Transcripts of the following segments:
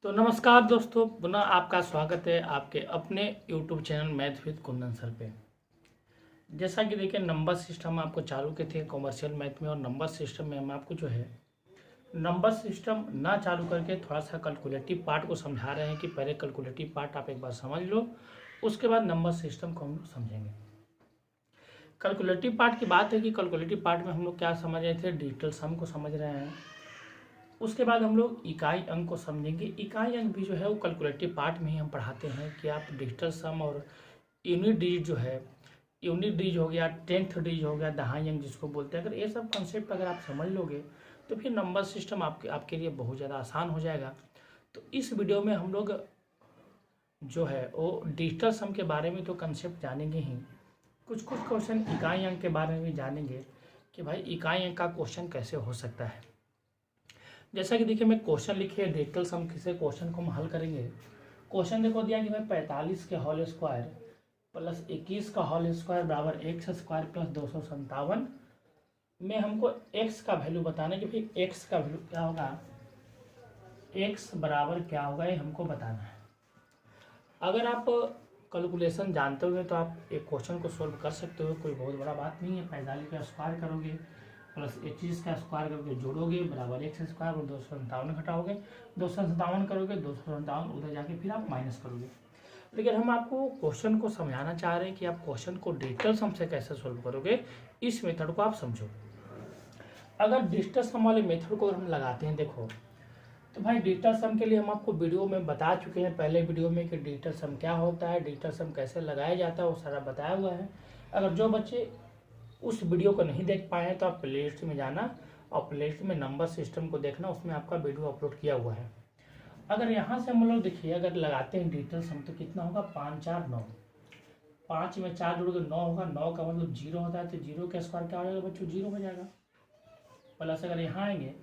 तो नमस्कार दोस्तों, पुनः आपका स्वागत है आपके अपने YouTube channel math with Kundan sir पे। जैसा कि देखिए, नंबर सिस्टम आपको चालू के थे कॉमर्शियल मैथ में, और नंबर सिस्टम में हम आपको जो है नंबर सिस्टम ना चालू करके थोड़ा सा कैलकुलेटिव पार्ट को समझा रहे हैं कि पहले कैलकुलेटिव पार्ट आप एक बार समझ लो, उसके बाद नंबर सिस्टम को हम लोग समझेंगे। कैलकुलेटिव पार्ट की बात है कि कैलकुलेटिव पार्ट में हम लोग क्या समझ रहे थे, डिजिटल सम को समझ रहे हैं। उसके बाद हम लोग इकाई अंक को समझेंगे। इकाई अंक भी जो है वो कैलकुलेटिव पार्ट में ही हम पढ़ाते हैं कि आप डिजिटल सम और यूनिट डिजिट जो है, यूनिट डिजिट हो गया, टेंथ डिजिट हो गया, दहाई अंक जिसको बोलते हैं, अगर ये सब कॉन्सेप्ट अगर आप समझ लोगे तो फिर नंबर सिस्टम आपके लिए बहुत ज़्यादा आसान हो जाएगा। तो इस वीडियो में हम लोग जो है वो डिजिटल सम के बारे में तो कंसेप्ट जानेंगे ही, कुछ क्वेश्चन इकाई अंक के बारे में भी जानेंगे कि भाई इकाई अंक का क्वेश्चन कैसे हो सकता है। जैसा कि देखिए, मैं क्वेश्चन लिखे डिजिटल सम से क्वेश्चन को हम हल करेंगे। क्वेश्चन देखो दिया कि भाई 45 के होल स्क्वायर प्लस 21 का होल स्क्वायर बराबर एक्स स्क्वायर प्लस 257 में हमको एक्स का वैल्यू बताना है कि भाई एक्स का वैल्यू क्या होगा, एक्स बराबर क्या होगा, ये हमको बताना है। अगर आप कैलकुलेशन जानते हो तो आप एक क्वेश्चन को सोल्व कर सकते हो, कोई बहुत बड़ा बात नहीं है। 45 का स्क्वायर करोगे प्लस 21 का स्क्वायर करके जोड़ोगे बराबर एक्स स्क्वायर और 257 घटाओगे, 257 करोगे, 257 उधर जाके फिर आप माइनस करोगे। लेकिन हम आपको क्वेश्चन को समझाना चाह रहे हैं कि आप क्वेश्चन को डिजिटल सम से कैसे सोल्व करोगे, इस मेथड को आप समझो। अगर डिजिटल सम वाले मेथड को हम लगाते हैं, देखो तो भाई डिजिटल सम के लिए हम आपको वीडियो में बता चुके हैं, पहले वीडियो में कि डिजिटल सम क्या होता है, डिजिटल सम कैसे लगाया जाता है, वो सारा बताया हुआ है। अगर जो बच्चे उस वीडियो को नहीं देख पाए हैं तो आप प्ले लिस्ट में जाना और प्ले लिस्ट में नंबर सिस्टम को देखना, उसमें आपका वीडियो अपलोड किया हुआ है। अगर यहाँ से हम लोग देखिए, अगर लगाते हैं डिजिटल सम तो कितना होगा, 5 4 9, 5 में 4 जोड़ोगे 9 होगा, 9 का मतलब 0 होता है, तो 0 का स्क्वायर क्या हो जाएगा बच्चों, 0 हो जाएगा। प्लस अगर यहाँ आएंगे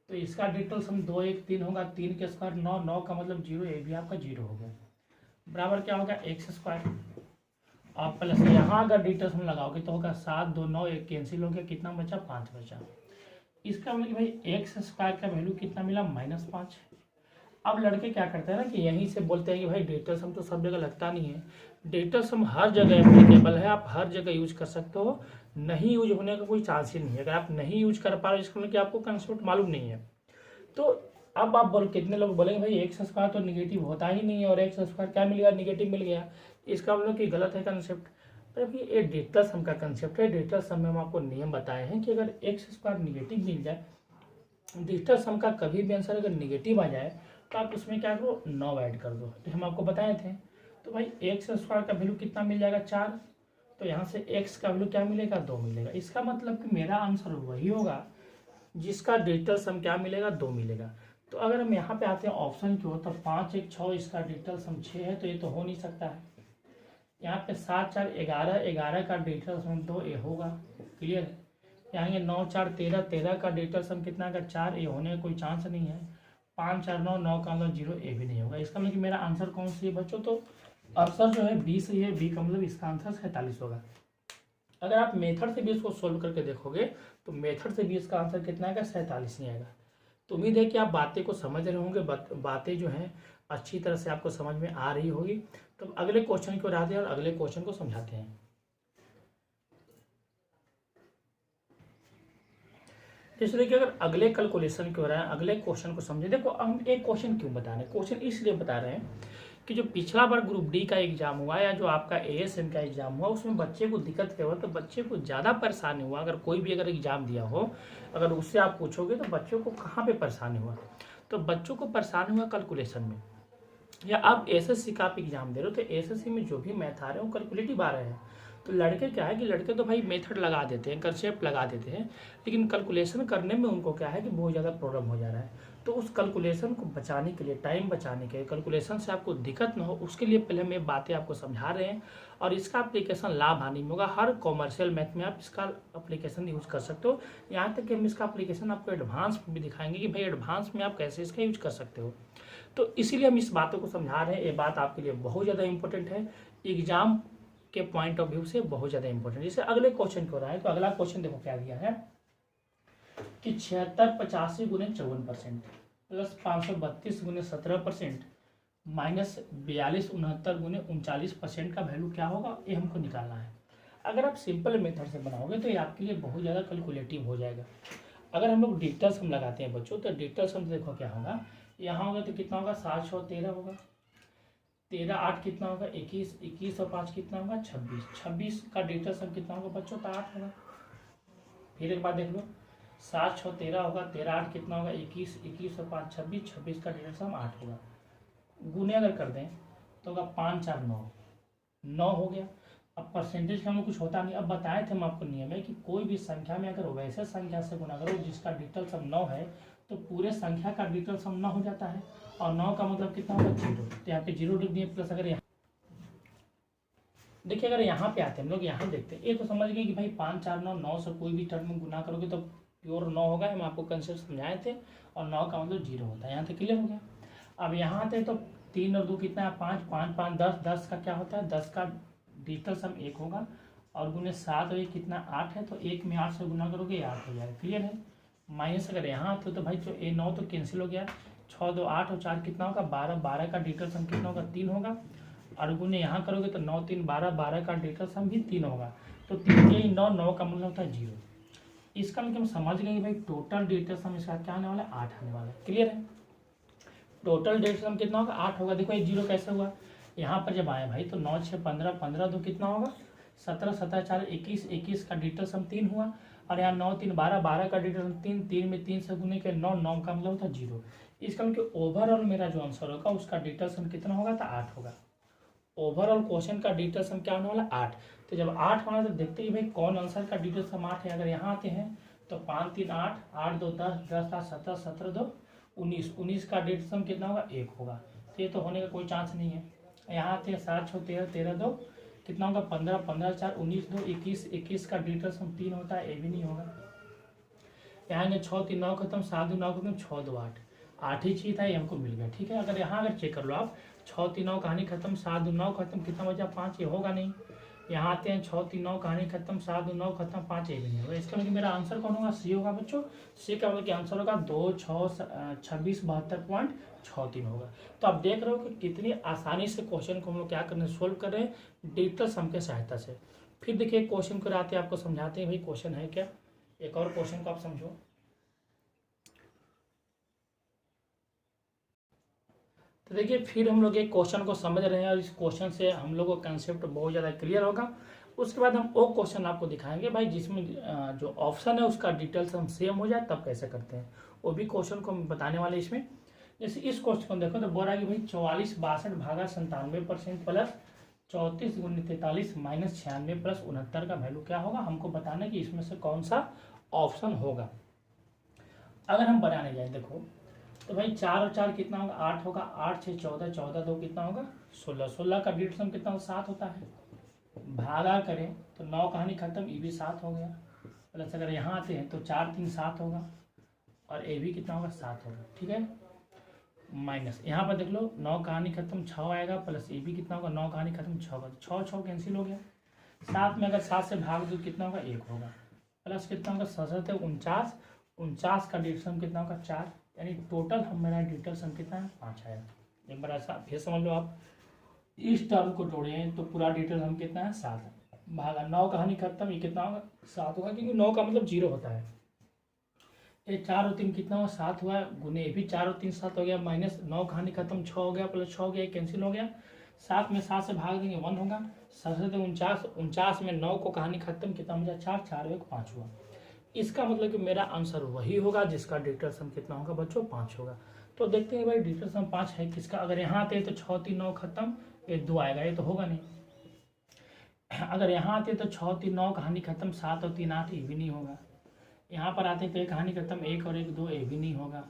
तो इसका डिजिटल सम 2 1 3 होगा, 3 के स्क्वायर 9, 9 का मतलब 0, ये भी आपका 0 हो गया, बराबर क्या होगा एक्स स्क्वायर। और प्लस यहाँ अगर डिजिटल सम लगाओगे तो होगा 7 2 9, एक कैंसिल हो गया, कितना बचा, 5 बचा। इसका मतलब कि भाई एक्स स्क्वायर का वैल्यू कितना मिला, -5। अब लड़के क्या करते हैं ना कि यहीं से बोलते हैं कि भाई डिजिटल सम तो सब जगह लगता नहीं है, डिजिटल सम हर जगह एप्लीकेबल है, आप हर जगह यूज कर सकते हो, नहीं यूज होने का कोई चांस ही नहीं है। अगर आप नहीं यूज कर पा रहे हो इसका मतलब कि आपको कंसेप्ट मालूम नहीं है। तो अब आप बोल, कितने लोग बोलेंगे भाई एक्स स्क्वायर तो निगेटिव होता ही नहीं है और एक्स स्क्वायर क्या मिल गया, निगेटिव मिल गया, इसका मतलब कि गलत है कंसेप्ट। पर ये डिजिटल सम का कंसेप्ट है। डिजिटल सम में हम आपको नियम बताए हैं कि अगर एक्स स्क्वायर निगेटिव मिल जाए, डिजिटल सम का कभी भी आंसर अगर निगेटिव आ जाए तो आप उसमें क्या करो, 9 ऐड कर दो, तो हम आपको बताए थे। तो भाई एक्स स्क्वायर का वैल्यू कितना मिल जाएगा, 4, तो यहाँ से एक्स का वैल्यू क्या मिलेगा, 2 मिलेगा। इसका मतलब कि मेरा आंसर वही होगा जिसका डिजिटल सम क्या मिलेगा, 2 मिलेगा। तो अगर हम यहाँ पे आते हैं ऑप्शन की ओर, तो 5 1 6, इसका डिजिटल सम 6 है, तो ये तो हो नहीं सकता है। यहाँ पे 7 4 11, 11 का डिजिटल सम 2, ये होगा, क्लियर है। यहाँ 9 4 13, 13 का डिजिटल सम कितना का 4, ये होने का कोई चांस नहीं है। 5 4 9, 9 का मतलब 0, ये भी नहीं होगा। इसका मतलब कि मेरा आंसर कौन सी है बच्चों, तो आंसर जो है 20 ही है, बी का मतलब इसका आंसर 47 होगा। अगर आप मेथड से भी इसको सोल्व करके देखोगे तो मेथड से भी इसका आंसर कितना आएगा, 47 ही आएगा। तो उम्मीद है कि आप बातें को समझ रहे होंगे, बातें जो हैं अच्छी तरह से आपको समझ में आ रही होगी। तो अगले क्वेश्चन को आते हैं और अगले क्वेश्चन को समझाते हैं। जैसे देखिए, अगर अगले कैलकुलेशन की हो रहा है, अगले क्वेश्चन को समझे। देखो हम एक क्वेश्चन क्यों बता रहे हैं, क्वेश्चन इसलिए बता रहे हैं कि जो पिछला बार ग्रुप डी का एग्जाम हुआ या जो आपका एएसएम का एग्जाम हुआ, उसमें बच्चे को दिक्कत क्या हुआ, तो बच्चे को ज़्यादा परेशानी हुआ। अगर कोई भी अगर एग्जाम दिया हो, अगर उससे आप पूछोगे तो बच्चों को कहाँ पे परेशानी हुआ, तो बच्चों को परेशानी हुआ कैलकुलेशन में। या आप एसएससी का आप एग्जाम दे रहे हो तो एसएससी में जो भी मैथ आ रहे हैं वो कैलकुलेटिव आ रहे हैं। तो लड़के क्या है कि लड़के तो भाई मेथड लगा देते हैं, कंसेप्ट लगा देते हैं, लेकिन कैलकुलेशन करने में उनको क्या है कि बहुत ज़्यादा प्रॉब्लम हो जा रहा है। तो उस कैलकुलेशन को बचाने के लिए, टाइम बचाने के लिए, कैलकुलेशन से आपको दिक्कत ना हो, उसके लिए पहले हम ये बातें आपको समझा रहे हैं। और इसका एप्लीकेशन लाभ हानि में होगा, हर कॉमर्शियल मैथ में आप इसका एप्लीकेशन यूज कर सकते हो। यहाँ तक कि हम इसका एप्लीकेशन आपको एडवांस में भी दिखाएंगे कि भाई एडवांस में आप कैसे इसका यूज कर सकते हो। तो इसीलिए हम इस बातों को समझा रहे हैं। ये बात आपके लिए बहुत ज़्यादा इंपॉर्टेंट है, एग्जाम के पॉइंट ऑफ व्यू से बहुत ज़्यादा इंपॉर्टेंट है। जैसे अगले क्वेश्चन को रहा है, तो अगला क्वेश्चन देखो क्या दिया है कि 76 85 गुने 54%। प्लस 532 गुने 17% माइनस 4269 गुने 39% का वैल्यू क्या होगा, ये हमको निकालना है। अगर आप सिंपल मेथड से बनाओगे तो ये आपके लिए बहुत ज़्यादा कैलकुलेटिव हो जाएगा। अगर हम लोग डिजिटल सम लगाते हैं बच्चों, तो डिजिटल सम देखो क्या होगा, यहाँ होगा तो कितना होगा 7 6 13 होगा, 13 8 कितना होगा 21, 21 और 5 कितना होगा 26, 26 का डिजिटल सम कितना होगा बच्चों, तो 8 होगा। फिर एक बार देख लो, 7 6 13 होगा, 13 8 कितना होगा 21, 21 और 5 26, 26 का डिजिटल सम 8 होगा। गुने अगर कर दें तो होगा 5 4 9, 9 हो गया। अब परसेंटेज का हमें कुछ होता नहीं। अब बताए थे हम आपको नियम है कि कोई भी संख्या में अगर वैसे संख्या से गुना करो जिसका डिजिटल सम 9 है, तो पूरे संख्या का डिजिटल सम 9 हो जाता है, और 9 का मतलब कितना होगा 0, तो यहाँ पे 0 लिख दिए। प्लस अगर यहाँ देखिए, अगर यहाँ पे आते हैं हम लोग, यहाँ देखते हैं, ये तो समझ गए कि भाई 5 4 9, 9 से कोई भी टर्म में गुना करोगे तो प्योर 9 होगा, हम आपको कंसेप्ट समझाए थे, और 9 का मतलब 0 होता है। यहाँ तक क्लियर हो गया। अब यहाँ आते हैं तो 3 और 2 कितना है 5, 5 5 10, 10 का क्या होता है 10 का डिजिटल सम 1 होगा, और गुने 7 और 1 कितना 8 है, तो 1 में 8 से गुना करोगे 8 हो जाएगा। क्लियर है। माइनस अगर यहाँ आते हो तो भाई जो 9 तो कैंसिल हो गया, 6 2 8 और 4 कितना होगा 12, 12 का डिजिटल सम कितना होगा 3 होगा, और गुने यहाँ करोगे तो 9 3 12, 12 का डिजिटल सम भी 3 होगा, तो 3 यही 9, 9 का मतलब होता है 0। इसका मतलब हम समझ गए कि भाई टोटल डिजिटल सम इसका क्या आने वाला है 8 आने वाला है। क्लियर है। टोटल डिजिटल सम कितना होगा 8 होगा। देखो ये 0 कैसे हुआ, यहाँ पर जब आए भाई तो 9 6 15, 15 2 कितना होगा 17, 17 4 21, 21 का डिजिटल सम 3 हुआ, और यहाँ 9 3 12, 12 का डिजिटल सम 3, 3 में 3 से गुने के 9, 9 का मतलब होता है 0। इसका मतलब ओवरऑल मेरा जो आंसर होगा उसका डिजिटल सम कितना होगा तो 8 होगा। ओवरऑल क्वेश्चन का डिजिटल सम क्या होने वाला 8। तो जब 8 होना तो देखते ही भाई कौन आंसर का डिजिटल सम 8 है। अगर यहाँ आते हैं तो 5 3 8, 8 2 10, 10 7 17, 17 2 19, 19 का डिजिटल सम कितना होगा 1 होगा। तो ये तो होने का कोई चांस नहीं है। यहाँ आते हैं 7 6 13, 13 2 कितना होगा 15, 15 4 19 2 21, 21 का डिजिटल सम 3 होता है, ये भी नहीं होगा। यहाँ 6 3 9 खत्म, 7 2 9 खत्म, 6 2 8, 8 ही चीज था, ये हमको मिल गया। ठीक है। अगर यहाँ अगर चेक कर लो आप, 6 3 9 कहानी खत्म, 7 2 9 खत्म, कितना बचा 5, ये होगा नहीं। यहाँ आते हैं 6 3 9 कहानी खत्म, 7 2 9 खत्म, 5 ये भी नहीं होगा। इसका मतलब मेरा आंसर कौन होगा सी होगा बच्चों। सी का मतलब आंसर होगा 2 6 26 72.63 होगा। तो आप देख रहे हो कि कितनी आसानी से क्वेश्चन को हम लोग क्या करने सोल्व कर रहे हैं डिजिटल सम के सहायता से। फिर देखिए क्वेश्चन को आते आपको समझाते हैं भाई क्वेश्चन है क्या। एक और क्वेश्चन को आप समझो। तो देखिए फिर हम लोग एक क्वेश्चन को समझ रहे हैं, और इस क्वेश्चन से हम लोग को कंसेप्ट बहुत ज़्यादा क्लियर होगा। उसके बाद हम वो क्वेश्चन आपको दिखाएंगे भाई जिसमें जो ऑप्शन है उसका डिटेल्स हम सेम हो जाए तब कैसे करते हैं, वो भी क्वेश्चन को हम बताने वाले इसमें। जैसे इस क्वेश्चन को देखो तो बोल रहा है कि भाई 44 62 भागा 97% प्लस 34 गुने 43 माइनस 96 प्लस 69 का वैल्यू क्या होगा, हमको बताना कि इसमें से कौन सा ऑप्शन होगा। अगर हम बनाने जाए देखो तो भाई 4 और 4 कितना होगा 8 होगा, 8 6 14, 14 2 कितना होगा 16, 16 का डिजिटल सम कितना होगा 7 होता है। भागा करें तो 9 कहानी खत्म, ये भी 7 हो गया। प्लस अगर यहाँ आते हैं तो 4 3 7 होगा, और ये भी कितना होगा 7 होगा। ठीक है। माइनस यहाँ पर देख लो 9 कहानी खत्म 6 आएगा, प्लस ये भी कितना होगा 9 कहानी खत्म 6 होगा, 6 6 कैंसिल हो गया। 7 में अगर 7 से भाग दो कितना होगा 1 होगा, प्लस कितना होगा 7 49, 49 का डिजिटल सम कितना होगा 4, यानी टोटल हम मेरा डिजिटल सम कितना है 5 आएगा। एक बार ऐसा फिर समझ लो आप, इस टर्म को जोड़ें तो पूरा डिजिटल सम कितना है 7 है। भागा 9 कहानी खत्म, ये कितना होगा 7 होगा, क्योंकि 9 का मतलब 0 होता है। ये 4 और 3 कितना हुआ 7 हुआ, गुने भी 4 और 3 7 हो गया, माइनस 9 कहानी खत्म 6 हो गया, प्लस 6 हो गया, कैंसिल हो गया। 7 में 7 से भाग देंगे 1 होगा, 7 से 49, 49 में 9 को कहानी खत्म कितना हो जाए 4, 4 1 5 हुआ। इसका मतलब कि मेरा आंसर वही होगा जिसका डिजिटल सम कितना होगा बच्चों 5 होगा। तो देखते हैं भाई डिजिटल सम 5 है किसका। अगर यहाँ आते हैं तो 6 3 9 खत्म, ये 2 आएगा, ये तो होगा नहीं। अगर यहाँ आते हैं तो 6 3 9 कहानी खत्म, 7 और 3 8, ये भी नहीं होगा। यहाँ पर आते हैं तो एक कहानी खत्म, 1 और 1 2, ये भी नहीं होगा।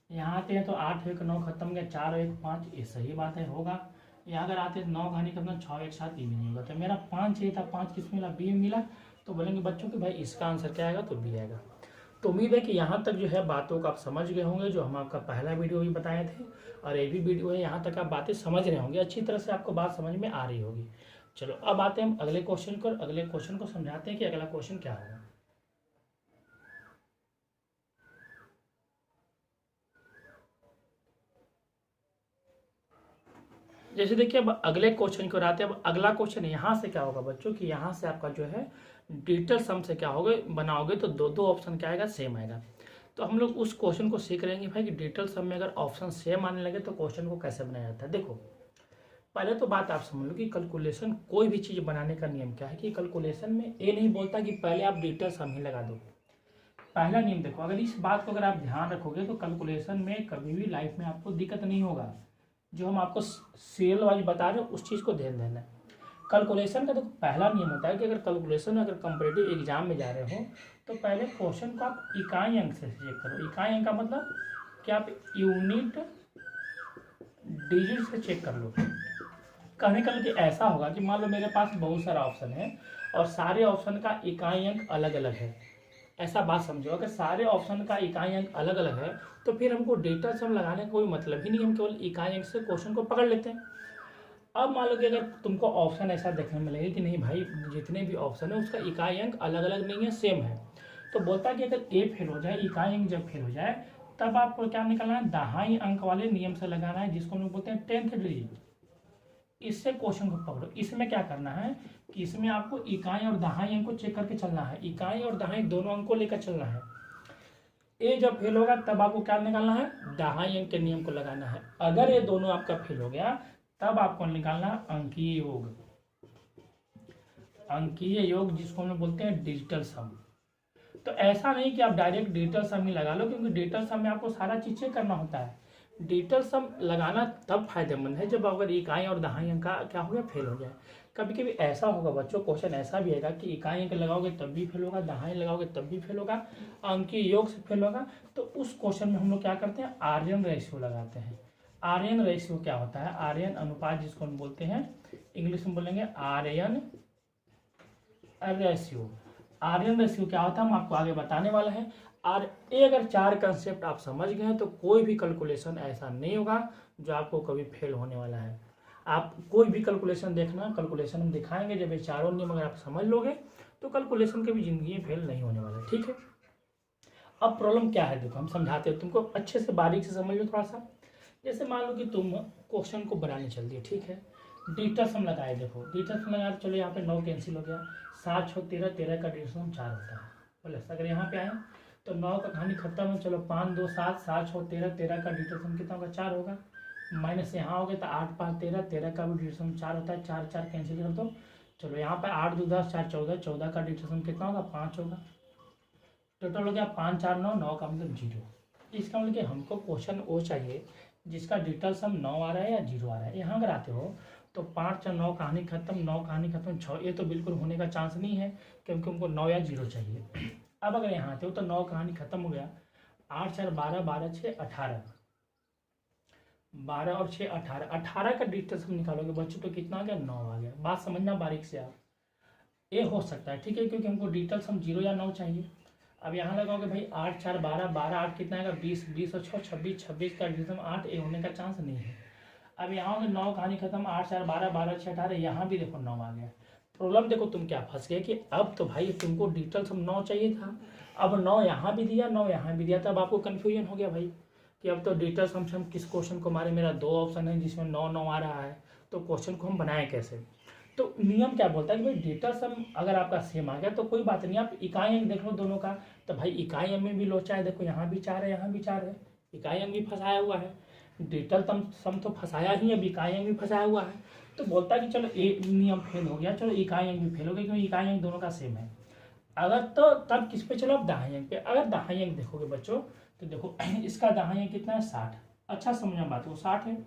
यहाँ आते हैं तो 8 1 9 खत्म गया, 4 और 1 5, ये सही बात है होगा। यहाँ अगर आते हैं 9 कहानी खत्म 6 1 7, ये भी नहीं होगा। तो मेरा 5 चाहिए था, 5 किस मिला बी में मिला। तो बोलेंगे बच्चों कि भाई इसका आंसर क्या आएगा, तो बी आएगा। तो उम्मीद है कि यहाँ तक जो है बातों को आप समझ गए होंगे, जो हम आपका पहला वीडियो भी बताए थे, और ये भी वीडियो है, यहाँ तक आप बातें समझ रहे होंगे, अच्छी तरह से आपको बात समझ में आ रही होगी। चलो अब आते हैं हम अगले क्वेश्चन को, अगले क्वेश्चन को समझाते हैं कि अगला क्वेश्चन क्या होगा। जैसे देखिए अब अगले क्वेश्चन को आते हैं। अब अगला क्वेश्चन यहाँ से क्या होगा बच्चों कि यहाँ से आपका जो है डिजिटल सम से क्या होगा बनाओगे तो दो दो ऑप्शन क्या आएगा, सेम आएगा। तो हम लोग उस क्वेश्चन को सीख रहे हैं भाई कि डिजिटल सम में अगर ऑप्शन सेम आने लगे तो क्वेश्चन को कैसे बनाया जाता है। देखो पहले तो बात आप समझ लो कि कैलकुलेशन कोई भी चीज़ बनाने का नियम क्या है कि कैलकुलेशन में ये नहीं बोलता कि पहले आप डिजिटल सम ही लगा दो। पहला नियम देखो, अगर इस बात को अगर आप ध्यान रखोगे तो कैलकुलेशन में कभी भी लाइफ में आपको दिक्कत नहीं होगा। जो हम आपको सीरियल वाइज बता रहे हैं उस चीज़ को ध्यान देना है। कैलकुलेशन का देखो पहला नियम होता है कि अगर कैलकुलेशन अगर कंपटीटिव एग्जाम में जा रहे हो तो पहले क्वेश्चन को आप इकाई अंक से चेक करो। इकाई अंक का मतलब कि आप यूनिट डिजिट से चेक कर लो। कहने का कि ऐसा होगा कि मान लो मेरे पास बहुत सारा ऑप्शन है और सारे ऑप्शन का इकाई अंक अलग अलग है। ऐसा बात समझो, अगर सारे ऑप्शन का इकाई अंक अलग अलग है तो फिर हमको डेटा सम लगाने का कोई मतलब ही नहीं, हम केवल इकाई अंक से क्वेश्चन को पकड़ लेते हैं। अब मान लो कि अगर तुमको ऑप्शन ऐसा देखने में लगे कि नहीं भाई जितने भी ऑप्शन है उसका इकाई अंक अलग अलग नहीं है, सेम है, तो बोलता है कि अगर ए फेल हो जाए, इकाई अंक जब फेल हो जाए तब आपको क्या निकालना है, दहाई अंक वाले नियम से लगाना है, जिसको हम लोग बोलते हैं 10th डिजिट। इससे क्वेश्चन को पकड़ो। इसमें क्या करना है कि इसमें आपको इकाई और दहाई अंक को चेक करके चलना है। इकाई और दहाई दोनों अंक को लेकर चलना है। ए जब फेल होगा तब आपको क्या निकालना है, दहाई अंक के नियम को लगाना है। अगर ये दोनों आपका फेल हो गया तब आपको निकालना है अंकीय योग। अंकीय योग जिसको हम लोग बोलते हैं डिजिटल सम। तो ऐसा नहीं कि आप डायरेक्ट डिजिटल सम ही लगा लो, क्योंकि डिजिटल सम में आपको सारा चीज चेक करना होता है। डिजिटल सम लगाना तब फायदेमंद है जब अगर इकाई और दहाई अंक का क्या हो गया, फेल हो जाए। कभी कभी ऐसा होगा बच्चों, क्वेश्चन ऐसा भी आएगा कि इकाई अंक लगाओगे तब भी फेल होगा, दहाई लगाओगे तब भी फेल होगा, अंकीय योग से फेल होगा। तो उस क्वेश्चन में हम लोग क्या करते हैं, आर्यन रेशियो लगाते हैं। आर्यन रेशियो क्या होता है, आर्यन अनुपात जिसको हम बोलते हैं, इंग्लिश में बोलेंगे आर्यन रेशियो। आर्यन रेशियो क्या होता है हम आपको आगे बताने वाला है। और ये अगर चार कंसेप्ट आप समझ गए तो कोई भी कैलकुलेशन ऐसा नहीं होगा जो आपको कभी फेल होने वाला है। आप कोई भी कैलकुलेशन देखना, कैलकुलेशन हम दिखाएंगे, जब ये चारों नियम अगर आप समझ लोगे तो कैलकुलेशन के भी जिंदगी में फेल नहीं होने वाला है। ठीक है, अब प्रॉब्लम क्या है देखो हम समझाते हैं तुमको, अच्छे से बारीक से समझ लो थोड़ा सा। जैसे मान लो कि तुम क्वेश्चन को बनाने चल दिए, ठीक है, डिजिटल सम लगाए। देखो डिजिटल सम लगाए, चलो यहाँ पे 9 कैंसिल हो गया, 7 6 13, 13 का डिजिटल सम 4 होता है। बोले अगर यहाँ पे आए तो 9 का कहानी खत्म है। चलो 5 2 7, 7 6 13, 13 का डिजिटल सम कितना होगा, 4 होगा। माइनस यहाँ हो गया तो 8 5 13, 13 का भी डिजिटल सम 4 होता है। 4 4 कैंसिल कर दो, चलो यहाँ पर 8 2 10, 4 14, 14 का डिजिटल सम कितना होगा, 5 होगा। टोटल हो गया 5 4 9, 9 का मतलब 0। इसका मतलब कि हमको क्वेश्चन वो चाहिए जिसका डिजिटल सम 9 आ रहा है या 0 आ रहा है। यहाँ अगर आते हो तो 5 4 9 कहानी खत्म, 9 कहानी खत्म, 6 ये तो बिल्कुल होने का चांस नहीं है क्योंकि उनको 9 या 0 चाहिए। अब अगर यहाँ आते हो तो 9 कहानी खत्म हो गया, 8 4 12, 12 6 18, 12 और 6 18, 18 का डिजिटल सम निकालोगे बच्चों तो कितना आ गया, 9 आ गया। बात समझना बारीक से आप, ये हो सकता है ठीक है, क्योंकि हमको डिजिटल सम 0 या 9 चाहिए। अब यहाँ लगाओगे भाई 8 4 12, 12 8 कितना आएगा, 20, 20 और 6 26, 26 का डिजिटल सम 8, ये होने का चांस नहीं है। अब यहाँ से 9 कहानी खत्म, 8 4 12, 12 6 18, यहाँ भी देखो 9 आ गया। प्रॉब्लम देखो तुम क्या फंस गए कि अब तो भाई तुमको डिजिटल सम 9 चाहिए था, अब 9 यहाँ भी दिया 9 यहाँ भी दिया, तब आपको कन्फ्यूजन हो गया भाई कि अब तो डिजिटल सम से हम किस क्वेश्चन को मारे, मेरा 2 ऑप्शन है जिसमें 9 9 आ रहा है, तो क्वेश्चन को हम बनाएं कैसे। तो नियम क्या बोलता है कि भाई डिजिटल सम अगर आपका सेम आ गया तो कोई बात नहीं, आप इकाई अंक देख लो दोनों का, तो भाई इकाई अंक में भी लोचा है, देखो यहाँ भी 4 है यहाँ भी 4 है, इकाई अंक भी फंसाया हुआ है। डिजिटल सम तो फंसाया ही, अब इकाई अंक भी फंसाया हुआ है। तो बोलता है कि चलो एक नियम फेल हो गया, चलो इकाई अंक भी फेल हो गया क्योंकि इकाई अंक दोनों का सेम है। अगर तो तब किस पे चलो, अब दहाई अंक पे। अगर दहाई अंक देखोगे बच्चों तो देखो इसका दहाई अंक कितना है, 60। अच्छा समझना बात को, 60 है।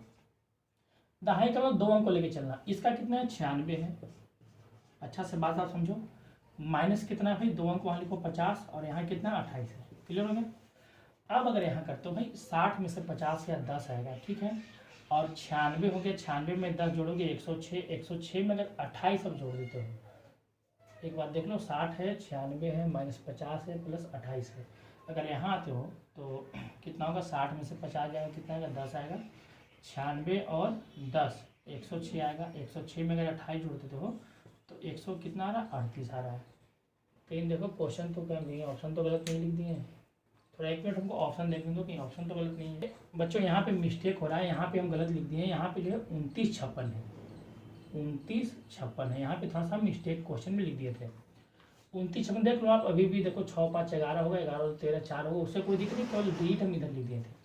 दहाई का मतलब 2 अंक को लेके चलना, इसका कितना है, 96 है। अच्छा से बात आप समझो, माइनस कितना है भाई, 2 अंक वहाँ लिखो 50 और यहाँ कितना 28 है। क्लियर हो गया। अब अगर यहाँ करते हो भाई 60 में से 50 या 10 आएगा, ठीक है, और 96 हो गया, 96 में 10 जोड़ोगे 106, 106 में अगर 28 अब जोड़ देते हो, एक बात देख लो, 60 है, 96 है, माइनस 50 है, प्लस 28 है। अगर यहाँ आते हो तो कितना होगा, 60 में से 50 जाएगा, कितना आएगा, 10 आएगा। 96 और 10, 106 आएगा। 106 में अगर 28 जोड़ देते हो तो 100 कितना आ रहा है, 38 आ रहा है। लेकिन देखो क्वेश्चन तो क्या दिए, ऑप्शन तो गलत नहीं लिख दिए हैं, थोड़ा एक मिनट हमको ऑप्शन देखने दो, कहीं ऑप्शन तो गलत नहीं है बच्चों। यहाँ पे मिस्टेक हो रहा है, यहाँ पे हम गलत लिख दिए हैं। यहाँ पे जो है 2956 है, 2956 है। यहाँ पे थोड़ा सा मिस्टेक क्वेश्चन में लिख दिए थे 2956। देख लो आप, अभी भी देखो 6 5 11 होगा, 11 13 4 होगा, उससे कोई दिक्कत नहीं, केवल डिलीट हम इधर लिख दिए थे।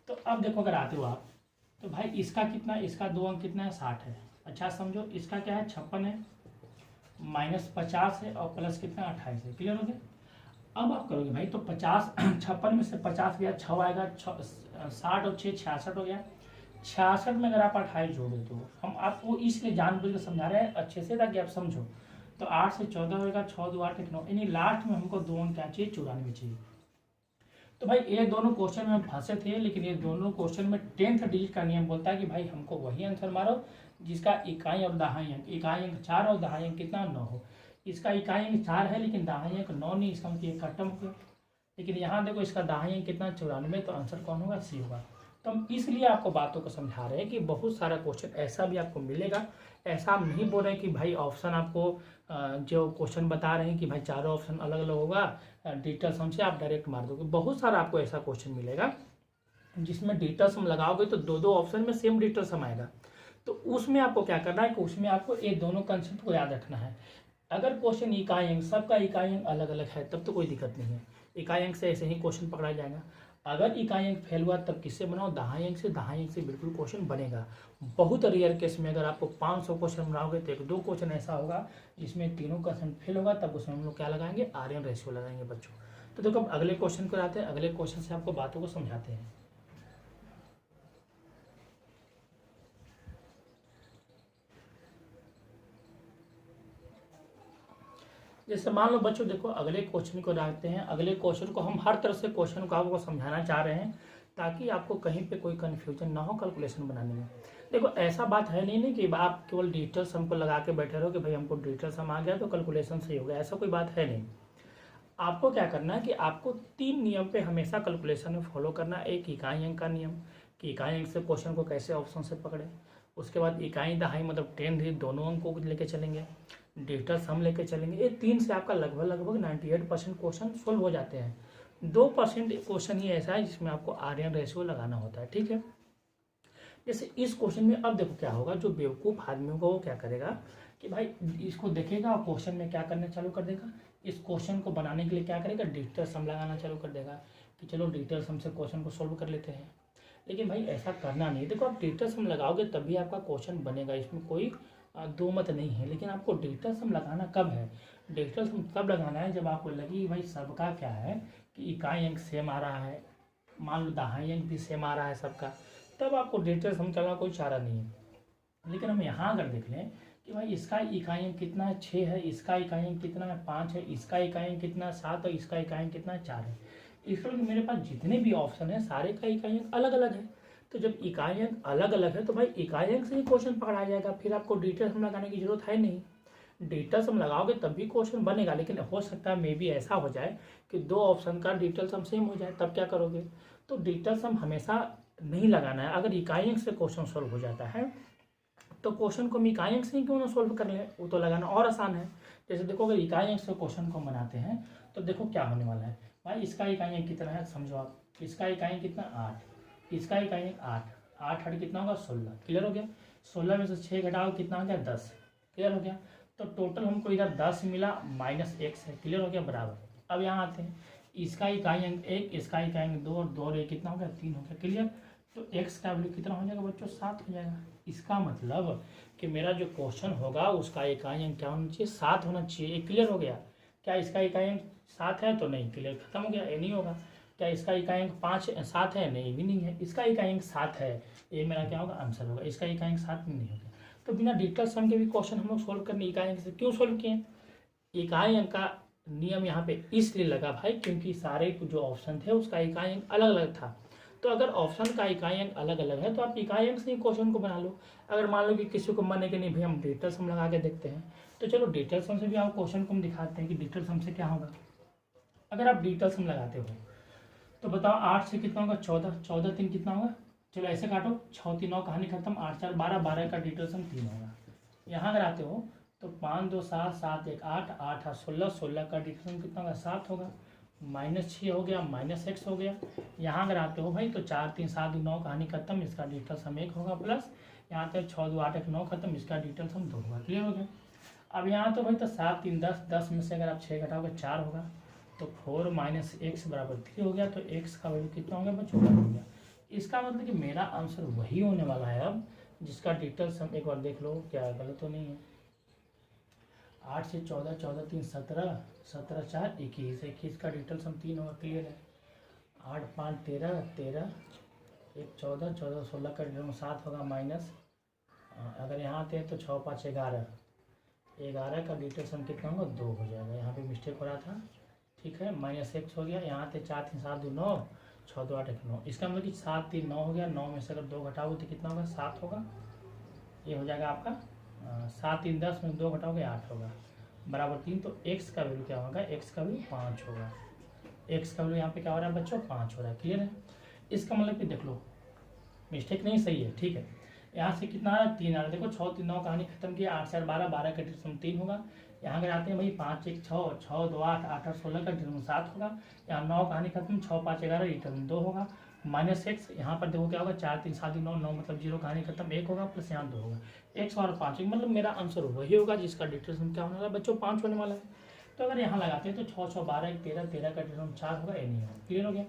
तो अब देखो अगर आते हो आप, तो भाई इसका कितना, इसका 2 अंक कितना है, 60 है। अच्छा समझो, इसका क्या है, 56 है, -50 है, और प्लस कितना, 28 है। क्लियर हो गया। अब आप करोगे भाई, तो 50 56 में से 50 गया, 6 आएगा, 60 और 6 66 हो गया। 66 में अगर आप 28 जोड़ देते हो, हम आपको इसलिए जानबूझ के समझा रहे हैं अच्छे से, ताकि आप समझो। तो 8 से 14 होगा, 6 2 8 1 9, यानी लास्ट में हमको 2 अंक क्या चाहिए, 94 चाहिए। तो भाई ये दोनों क्वेश्चन में हम फंसे थे, लेकिन ये दोनों क्वेश्चन में 10th डिजिट का नियम बोलता है कि भाई हमको वही आंसर मारो जिसका इकाई और दहाई अंक, इकाई अंक 4 और दहाई अंक कितना, 9 हो। इसका इकाई अंक 4 है लेकिन दहाई अंक 9 नहीं, इसका मतलब कटम हो गया। लेकिन यहाँ देखो इसका दहाई अंक कितना, 94, तो आंसर कौन होगा, सी होगा। तो हम इसलिए आपको बातों को समझा रहे हैं कि बहुत सारा क्वेश्चन ऐसा भी आपको मिलेगा। ऐसा हम नहीं बोल रहे कि भाई ऑप्शन आपको जो क्वेश्चन बता रहे हैं कि भाई चारों ऑप्शन अलग अलग होगा, डिजिटल सम से आप डायरेक्ट मार दोगे। बहुत सारा आपको ऐसा क्वेश्चन मिलेगा जिसमें डिजिटल सम लगाओगे तो दो ऑप्शन में सेम डिजिटल सम आएगा। तो उसमें आपको क्या करना है कि उसमें आपको ये दोनों कंसेप्ट को याद रखना है। अगर क्वेश्चन इकाई अंक, सबका इकाई अंक अलग अलग है, तब तो कोई दिक्कत नहीं है, इकाई अंक से ऐसे ही क्वेश्चन पकड़ा जाएगा। अगर इकाई अंक फेल हुआ तब किससे बनाओ, दहाई अंक से। दहाई अंक से बिल्कुल क्वेश्चन बनेगा। बहुत रेयर केस में अगर आपको 500 क्वेश्चन बनाओगे तो 1-2 क्वेश्चन ऐसा होगा जिसमें तीनों क्वेश्चन फेल होगा, तब उसमें हम लोग क्या लगाएंगे, आर्यन रेशियो लगाएंगे बच्चों। तो देखो अब अगले क्वेश्चन को आते हैं, अगले क्वेश्चन से आपको बातों को समझाते हैं। जैसे मान लो बच्चों, देखो अगले क्वेश्चन को डालते हैं। अगले क्वेश्चन को हम हर तरह से क्वेश्चन को आपको समझाना चाह रहे हैं ताकि आपको कहीं पे कोई कन्फ्यूजन ना हो कैलकुलेशन बनाने में। देखो ऐसा बात है नहीं कि आप केवल डिजिटल सम को लगा के बैठे रहो कि भाई हमको डिजिटल सम आ गया तो कैलकुलेशन सही हो गया, ऐसा कोई बात है नहीं। आपको क्या करना है कि आपको 3 नियम पे हमेशा कैलकुलेशन में फॉलो करना है। एक इकाई अंक का नियम, कि इकाई अंक से क्वेश्चन को कैसे ऑप्शन से पकड़े। उसके बाद इकाई दहाई मतलब 10 डिजिट दोनों अंक को लेके चलेंगे, डिजिटल सम लेके चलेंगे। ये 3 से आपका लगभग 98% क्वेश्चन सोल्व हो जाते हैं। 2% क्वेश्चन ही ऐसा है जिसमें आपको आर्यन रेशियो लगाना होता है, ठीक है। जैसे इस क्वेश्चन में अब देखो क्या होगा, जो बेवकूफ़ आदमी होगा वो क्या करेगा कि भाई इसको देखेगा और क्वेश्चन में क्या करना चालू कर देगा, इस क्वेश्चन को बनाने के लिए क्या करेगा, डिजिटल सम लगाना चालू कर देगा कि चलो डिजिटल सम से क्वेश्चन को सोल्व कर लेते हैं। लेकिन भाई ऐसा करना नहीं। देखो आप डिजिटल सम लगाओगे तभी आपका क्वेश्चन बनेगा, इसमें कोई दो मत नहीं है। लेकिन आपको डिजिटल सम लगाना कब है, डिजिटल सम तब लगाना है जब आपको लगे भाई सबका क्या है कि इकाई अंक सेम आ रहा है, मान लो दहाई अंक भी सेम आ रहा है सबका, तब आपको डिजिटल सम करना कोई चारा नहीं है। लेकिन हम यहाँ अगर देख लें कि भाई इसका इकाई अंक कितना है, 6 है, इसका इकाई अंक कितना है, 5 है, इसका इकाई अंक कितना है, 7 है, इसका इकाई अंक कितना है, 4 है। इसका मतलब मेरे पास जितने भी ऑप्शन है सारे का इकाई अंक अलग अलग है। तो जब इकाई अंक अलग अलग है तो भाई इकाई अंक से ही क्वेश्चन पकड़ा जाएगा, फिर आपको डिजिटल सम लगाने की जरूरत है नहीं। डिजिटल सम लगाओगे तब भी क्वेश्चन बनेगा, लेकिन हो सकता है मे बी ऐसा हो जाए कि 2 ऑप्शन का डिजिटल सम सेम हो जाए, तब क्या करोगे। तो डिजिटल सम हमेशा नहीं लगाना है। अगर इकाई अंक से क्वेश्चन सोल्व हो जाता है तो क्वेश्चन को हम इकाई अंक से ही क्यों ना सोल्व कर लें, वो तो लगाना और आसान है। जैसे देखो अगर इकाई अंक से क्वेश्चन को बनाते हैं तो देखो क्या होने वाला है। भाई इसका इकाई अंक कितना है, समझो आप, इसका इकाई अंक कितना, 8, इसका इकाई अंक 8, 8 हट कितना होगा, 16। क्लियर हो गया। 16 में से 6 घटाओ कितना हो गया, 10। क्लियर हो गया। तो टोटल हमको इधर 10 मिला, -1 है। क्लियर हो गया, बराबर। अब यहाँ आते हैं, इसका इकाई अंक 1, इसका इकाई अंक 2 और 2 और 1 कितना हो गया, 3 हो गया। क्लियर। तो x का वैल्यू कितना हो जाएगा बच्चों, 7 हो जाएगा। इसका मतलब कि मेरा जो क्वेश्चन होगा उसका इकाई अंक क्या होना चाहिए, 7 होना चाहिए। क्लियर हो गया। क्या इसका इकाई अंक 7 है, तो नहीं, क्लियर, खत्म हो गया, ये नहीं होगा। क्या इसका इकाई अंक 7 है, नहीं, भी नहीं है। इसका इकाई अंक 7 है, ये मेरा क्या होगा, आंसर होगा। इसका इकाई अंक 7 नहीं होगा। तो बिना डिजिटल सम के भी क्वेश्चन हम लोग सोल्व करने इकाई अंक से क्यों सोल्व किए। इकाई अंक का नियम यहाँ पे इसलिए लगा भाई क्योंकि सारे जो ऑप्शन थे उसका इकाई अंक अलग अलग था। तो अगर ऑप्शन का इकाई अंक अलग अलग है तो आप इकाई अंक से ही क्वेश्चन को बना लो। अगर मान लो कि किसी को मन है कि नहीं भाई हम डिजिटल सम लगा के देखते हैं, तो चलो डिजिटल सम से भी आप क्वेश्चन को हम दिखाते हैं कि डिजिटल सम से क्या होगा। अगर आप डिजिटल सम लगाते हो तो बताओ 8 से कितना होगा, 14, 14 3 कितना होगा, चलो ऐसे काटो, 6 3 9 कहानी खत्म, 8 4 12, 12 का डिजिटल सम 3 होगा। यहाँ अगर आते हो तो 5 2 7 7 1 8 8 16, 16 का डिजिटल सम कितना होगा, 7 होगा। -6 हो गया, -x हो गया। यहाँ अगर आते हो भाई तो 4 3 7 9 कहानी खत्म, इसका डिजिटल सम 1 होगा, प्लस यहाँ पे 6 2 8 1 9 खत्म, इसका डिजिटल सम 2 होगा। क्लियर हो गया। अब यहाँ तो भाई तो 7 3 10, 10 में से अगर आप 6 घटाओगे 4 होगा, तो 4 - x बराबर 3 हो गया। तो x का वैल्यू कितना हो गया बच्चों, 1 हो गया। इसका मतलब कि मेरा आंसर वही होने वाला है अब, जिसका डिजिटल सम एक बार देख लो क्या गलत तो नहीं है। 8 से 14, 14 3 17, 17 4 21, 21 का डिजिटल सम 3 होगा। क्लियर है। 8 5 13, 13 1 14, 14 16 का डिजिटल सम 7 होगा, माइनस अगर यहाँ आते हैं तो 6 5 11, 11 का डिजिटल सम कितना होगा, 2 हो जाएगा। यहाँ पे मिस्टेक हो रहा था, ठीक है। -x हो गया। यहाँ पे 4 3 7 2 9, 6 2 8 1 9, इसका मतलब कि 7 3 9 हो गया। 9 में से अगर 2 घटाओगे तो कितना होगा, 7 होगा। ये हो जाएगा आपका 7 3 10 में 2 घटाओगे 8 होगा, बराबर 3। तो x का वैल्यू क्या होगा, x का वैल्यू 5 होगा। x का वैल्यू यहाँ पे क्या हो रहा है बच्चों, 5 हो रहा है। क्लियर है। इसका मतलब कि देख लो मिस्टेक नहीं, सही है, ठीक है। यहाँ से कितना आ रहा है, 3 आ रहा है। देखो 6 3 9 कहानी खत्म किया, 8 4 12, 12 का डिजिटल सम 3 होगा। यहाँ अगर आते हैं भाई 5 1 6, 6 2 8, 8 8 16 का डिजिटल सम 7 होगा। यहाँ 9 कहानी खत्म, 6 5 11 डिजिटल सम 2 होगा, -x। यहाँ पर देखो क्या होगा, 4 3 7 9, 9 मतलब 0 कहानी खत्म, 1 होगा, प्लस यहाँ 2 होगा। x और 5, मतलब मेरा आंसर वही होगा जिसका डिजिटल सम क्या होने वाला है बच्चों, 5 होने वाला है। तो अगर यहाँ लगाते हैं तो 6 6 12 1 13, 13 का डिजिटल सम 4 होगा, ये नहीं होगा। क्लियर हो गया।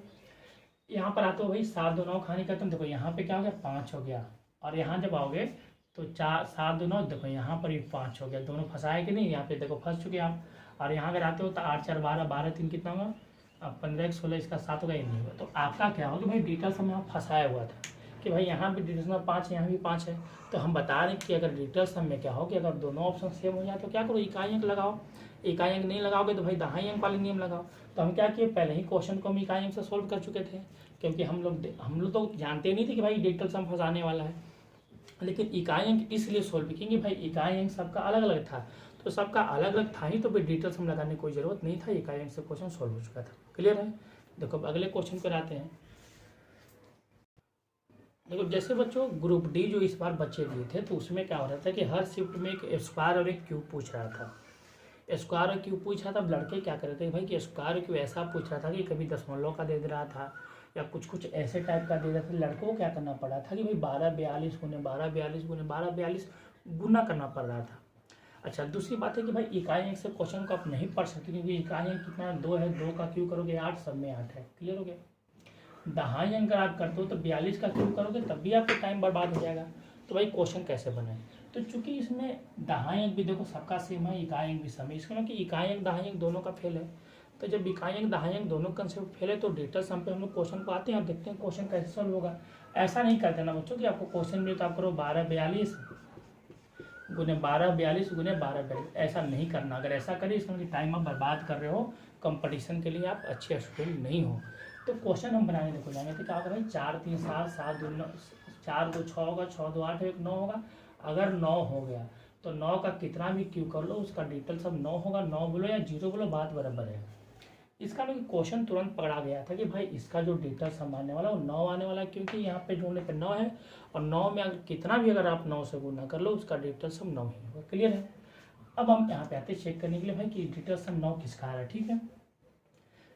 यहाँ पर आते हो भाई 7 2 9 कहानी खत्म, देखो यहाँ पे क्या हो गया, 5 हो गया। और यहाँ जब आओगे तो 4 7 2 9, देखो यहाँ पर भी 5 हो गया। दोनों फंसाए कि नहीं, यहाँ पे देखो फंस चुके आप। और यहाँ अगर आते हो तो 8 4 12, 12 3 कितना होगा, 15 16, इसका 7 होगा, ये नहीं होगा। तो आपका क्या होगा भाई, डिजिटल सम यहाँ फंसाया हुआ था कि भाई यहाँ भी डिजिटल सम 5 है, यहाँ भी 5 है। तो हम बता रहे हैं कि अगर डिजिटल सम में क्या हो कि अगर दोनों ऑप्शन सेम हो जाए तो क्या करो, इकाई अंक लगाओ। इकाई अंक नहीं लगाओगे तो भाई दहाई अंक वाले नियम लगाओ। तो हम क्या किए, पहले ही क्वेश्चन को हम इकाई अंक से सोल्व कर चुके थे, क्योंकि हम लोग तो जानते नहीं थे कि भाई डिजिटल सम फंसाने वाला है। लेकिन इकाई अंक इसलिए सोल्व किएंगे भाई, इकाई अंक सबका अलग अलग था, तो सबका अलग अलग था ही, तो भाई डिजिटल सम लगाने की कोई जरूरत नहीं था, इकाई अंक से क्वेश्चन सोल्व हो चुका था। क्लियर है। देखो अगले क्वेश्चन पर आते हैं। देखो जैसे बच्चों ग्रुप डी जो इस बार बच्चे दिए थे, तो उसमें क्या हो रहा था कि हर शिफ्ट में एक स्क्वायर और एक क्यूब पूछ रहा था। स्क्वायर और क्यूब पूछ रहा था। अब लड़के क्या कर रहे थे भाई कि स्क्वायर क्यूब ऐसा पूछ रहा था कि कभी दशमलव का दे रहा था, या कुछ ऐसे टाइप का दे रहा था। लड़कों को क्या करना पड़ रहा था कि भाई 12 42 गुने 12 42 गुने 12 42 गुना करना पड़ रहा था। अच्छा, दूसरी बात है कि भाई इकाई अंक से क्वेश्चन को आप नहीं पढ़ सकते, क्योंकि इकाई अंक कितना है, 2 है, 2 का क्यूब करोगे 8, सब में 8 है। क्लियर हो गया। दहाई अंक अगर आप करते हो तो 42 का क्यूब करोगे तब भी आपको टाइम बर्बाद हो जाएगा। तो भाई क्वेश्चन कैसे बनाए, तो चूंकि इसमें दहाई अंक भी देखो सबका सेम है, इकाई अंक भी सेम है, इसका मतलब कि इकाई अंक दहाई अंक दोनों का फेल है। तो जब इकाई अंक दहाई अंक दोनों कंसेप्ट फेल है तो डिजिटल सम पे हम लोग क्वेश्चन को आते हैं और देखते हैं क्वेश्चन कैसे सॉल्व होगा। ऐसा नहीं कर देना बच्चों कि आपको क्वेश्चन मिले तो आप करो 12 42 गुने 12 42 गुने 12 42, ऐसा नहीं करना। अगर ऐसा करें इसका मतलब टाइम आप बर्बाद कर रहे हो, कंपटीशन के लिए आप अच्छे स्टूडेंट नहीं हो। तो क्वेश्चन हम बनाने देखो जाएंगे तो क्या होगा भाई, 4 3 7, 7 2 9, 4 2 6 होगा, 6 2 8 1 9 होगा। अगर 9 हो गया तो 9 का कितना भी क्यू कर लो उसका डिजिटल सम 9 होगा। 9 बोलो या 0 बोलो, बात बराबर है। इसका मतलब क्वेश्चन तुरंत पकड़ा गया था कि भाई इसका जो डिजिटल सम आने वाला वो 9 आने वाला है, क्योंकि यहाँ पे जोड़ने पे 9 है, और 9 में अगर कितना भी अगर आप 9 से गुना कर लो उसका डिजिटल सम 9 ही होगा। क्लियर है। अब हम यहाँ पे आते हैं चेक करने के लिए भाई कि डिजिटल सम 9 किसका आ रहा है। ठीक है,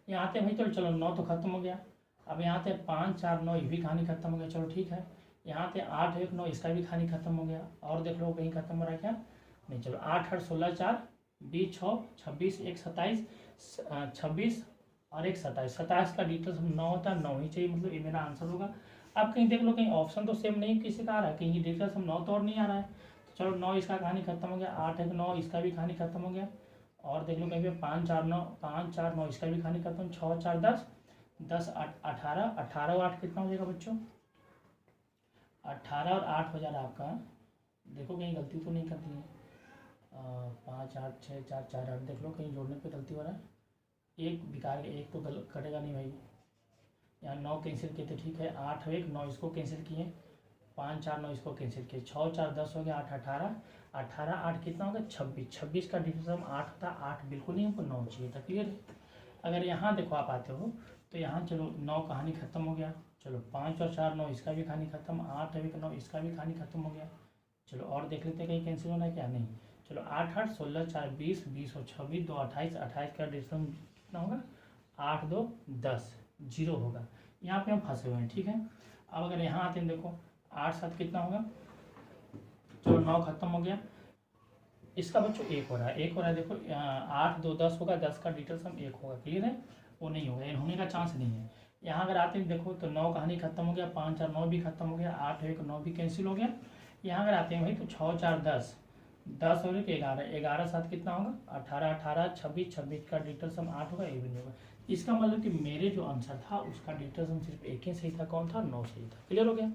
यहाँ आते हैं भाई, चलो 9 तो खत्म हो गया। अब यहाँ आते 5 4 9, ये भी कहानी खत्म हो गया, चलो ठीक है। यहाँ आते 8 1 9, इसका भी कहानी खत्म हो गया। और देख लो कहीं खत्म हो रहा है क्या, नहीं। चलो 8 8 16 4 20 6 26 1 27, 26 और 1 27, 27 का डिजिटल सम 9 होता है, 9 ही चाहिए, मतलब ये मेरा आंसर होगा। अब कहीं देख लो कहीं ऑप्शन तो सेम नहीं किसी का आ रहा है, कहीं डिजिटल सम 9 तो और नहीं आ रहा है। तो चलो 9 इसका कहानी खत्म हो गया, 8 1 9 इसका भी कहानी खत्म हो गया। और देख लो कहीं पे 5 4 9, 5 4 9 इसका भी कहानी खत्म, 6 4 10, 10 8 18, 18 और 8 कितना हो जाएगा बच्चों, 18 और 8 हो जा रहा है आपका। देखो कहीं गलती तो नहीं करती है, 5 8 6 4 4 8, देख लो कहीं जोड़ने पे गलती हो रहा है। एक बिकार, एक तो गलत कटेगा नहीं भाई। यहाँ 9 कैंसिल किए थे, ठीक है। 8 1 9 इसको कैंसिल किए, 5 4 9 इसको कैंसिल किए, 6 4 10 हो गया, 8 18, 18 8 कितना होगा 26, 26 का डिजिटल सम 8 था, 8 बिल्कुल नहीं, हमको 9 चाहिए था। क्लियर है। अगर यहाँ देखो आप आते हो तो यहाँ चलो 9 कहानी खत्म हो गया, चलो 5 और 4 9 इसका भी कहानी खत्म, 8 1 9 इसका भी कहानी खत्म हो गया। चलो और देख लेते हैं कहीं कैंसिल होना है क्या, नहीं। चलो 8 8 16 4 20, 20 और 26 2 28, 28 का डिजिटल कितना होगा 8 2 10 0 होगा। यहाँ पे हम फंसे हुए हैं, ठीक है। अब अगर यहाँ आते हैं, देखो 8 7 कितना होगा, चलो 9 खत्म हो गया, इसका बच्चों 1 हो रहा है, 1 हो रहा है। देखो 8 2 10 होगा, 10 का डिजिटल सम 1 होगा, क्लियर है, वो नहीं होगा, ये होने का चांस नहीं है। यहाँ अगर आते हैं देखो तो 9 कहानी खत्म हो गया, 5 4 9 भी खत्म हो गया, 8 1 9 भी कैंसिल हो गया। यहाँ अगर आते हैं भाई तो 6 4 10 10 हो गया कि 11 11 7 कितना होगा, 18 18 26 26 का डिजिटल सम 8 होगा, ये भी नहीं होगा। इसका मतलब कि मेरे जो आंसर था उसका डिजिटल सम सिर्फ एक ही सही था, कौन था, 9 सही था, क्लियर हो गया।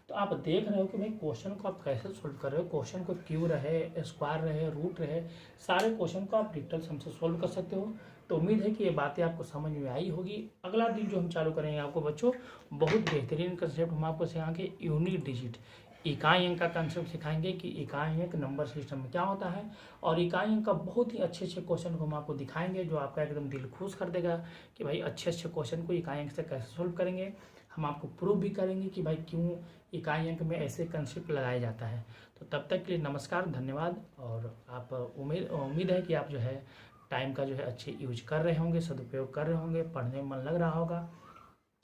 तो आप देख रहे हो कि भाई क्वेश्चन को आप कैसे सोल्व कर रहे हो, क्वेश्चन को क्यों रहे, स्क्वायर रहे, रूट रहे, सारे क्वेश्चन को आप डिजिटल सम से सोल्व कर सकते हो। तो उम्मीद है कि ये बातें आपको समझ में आई होगी। अगला दिन जो हम चालू करेंगे आपको बच्चों बहुत बेहतरीन कंसेप्ट हम आपको सिखाएंगे, यूनिट डिजिट, इकाई अंक का कंसेप्ट सिखाएंगे कि इकाई अंक नंबर सिस्टम में क्या होता है, और इकाई अंक का बहुत ही अच्छे अच्छे क्वेश्चन को हम आपको दिखाएंगे जो आपका एकदम दिल खुश कर देगा कि भाई अच्छे अच्छे क्वेश्चन को इकाई अंक से कैसे सोल्व करेंगे। हम आपको प्रूव भी करेंगे कि भाई क्यों इकाई अंक में ऐसे कंसेप्ट लगाया जाता है। तो तब तक के लिए नमस्कार, धन्यवाद। और आप उम्मीद है कि आप जो है टाइम का जो है अच्छे यूज कर रहे होंगे, सदुपयोग कर रहे होंगे, पढ़ने में मन लग रहा होगा।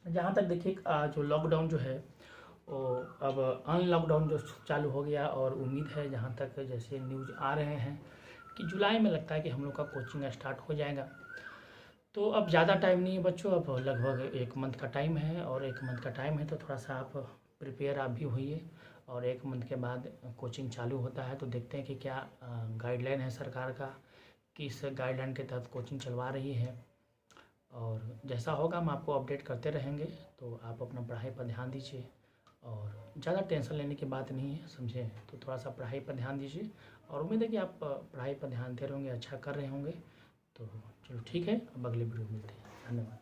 जहाँ तक देखिए जो लॉकडाउन जो है वो अब अनलॉकडाउन जो चालू हो गया, और उम्मीद है जहाँ तक जैसे न्यूज़ आ रहे हैं कि जुलाई में लगता है कि हम लोग का कोचिंग स्टार्ट हो जाएगा। तो अब ज़्यादा टाइम नहीं है बच्चों, अब लगभग 1 मंथ का टाइम है, और 1 मंथ का टाइम है तो थोड़ा सा आप प्रिपेयर आप भी होइए। और 1 मंथ के बाद कोचिंग चालू होता है तो देखते हैं कि क्या गाइडलाइन है सरकार का, किस गाइडलाइन के तहत कोचिंग चलवा रही है, और जैसा होगा हम आपको अपडेट करते रहेंगे। तो आप अपना पढ़ाई पर ध्यान दीजिए, और ज़्यादा टेंशन लेने की बात नहीं है, समझे। तो थोड़ा सा पढ़ाई पर ध्यान दीजिए, और उम्मीद है कि आप पढ़ाई पर ध्यान दे रहे होंगे, अच्छा कर रहे होंगे। तो चलो ठीक है, अब अगले वीडियो में मिलते हैं, धन्यवाद।